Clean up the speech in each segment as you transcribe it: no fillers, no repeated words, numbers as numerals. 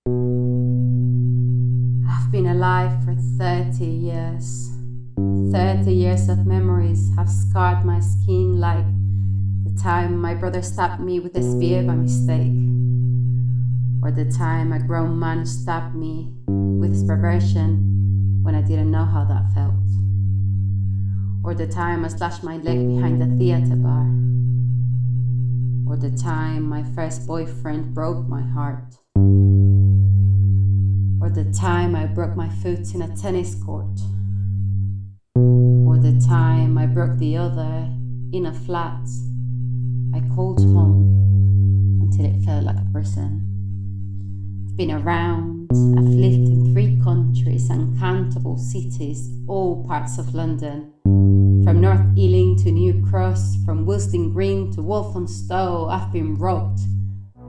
I've been alive for 30 years. 30 years of memories have scarred my skin like the time my brother stabbed me with a spear by mistake, or the time a grown man stabbed me with his perversion when I didn't know how that felt, or the time I slashed my leg behind the theater bar, or the time my first boyfriend broke my heart, or the time I broke my foot in a tennis court, or the time I broke the other in a flat I called home until it felt like a prison. I've been around, I've lived in 3 countries and countable cities, all parts of London. From North Ealing to New Cross, from Willesden Green to Walthamstow, I've been robbed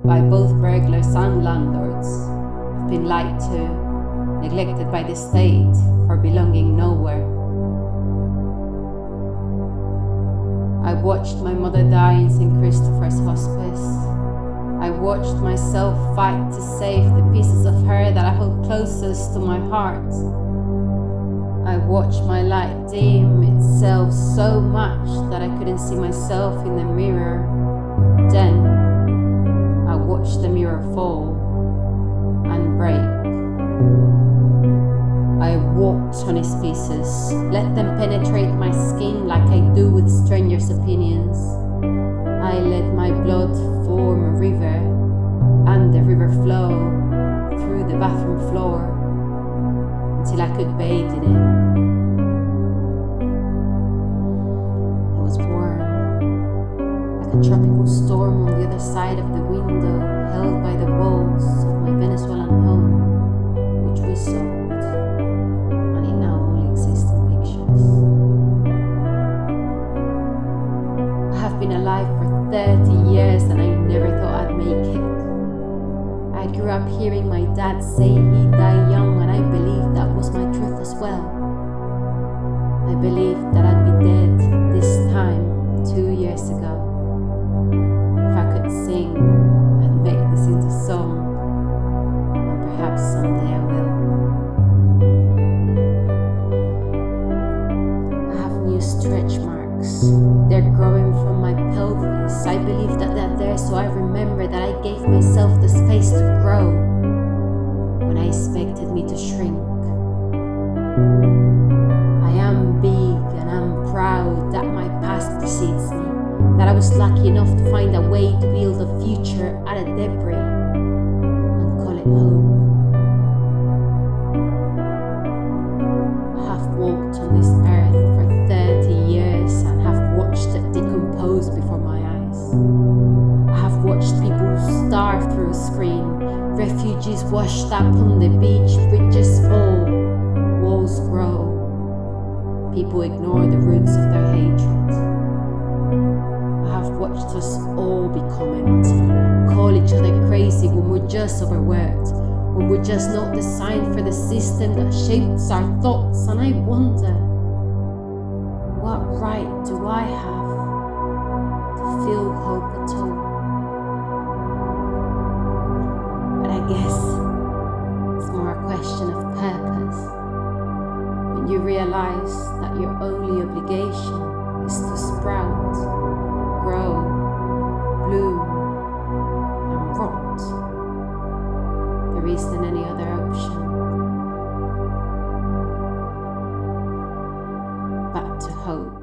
by both burglars and landlords. I've been lied to, neglected by the state for belonging nowhere. I watched my mother die in St. Christopher's Hospice. I watched myself fight to save the pieces of her that I hold closest to my heart. I watched my light dim itself so much that I couldn't see myself in the mirror. Then I watched the mirror fall and break. I walked on its pieces, let them penetrate my skin like I do with strangers' opinions. I let my blood form a river, and the river flow through the bathroom floor until I could bathe in it. It was warm, like a tropical storm on the other side of the window, held by the walls of my Venezuelan home, which we sold. Been alive for 30 years and I never thought I'd make it. I grew up hearing my dad say he'd die young, and I believed that was my truth as well. I believed that I'd be dead this time 2 years ago. If I could sing, I'd make this into song, and perhaps someday I will. I have new stretch marks. They're growing from my pelvis. I believe that they're there, so I remember that I gave myself the space to grow when I expected me to shrink. I am big and I'm proud that my past precedes me, that I was lucky enough to find a way to build a future out of debris and call it hope. I have walked on this earth for 30 years and have watched it decompose before my eyes. I have watched people starve through a screen, refugees washed up on the beach, bridges fall, walls grow. People ignore the roots of their hatred. I have watched us all become empty, call each other crazy when we're just overworked, when we're just not designed for the system that shapes our thoughts, and I wonder, what right do I have to feel hope at all? But I guess it's more a question of purpose. When you realize that your only obligation is to sprout, grow, bloom, and rot, there isn't any other option but to hope.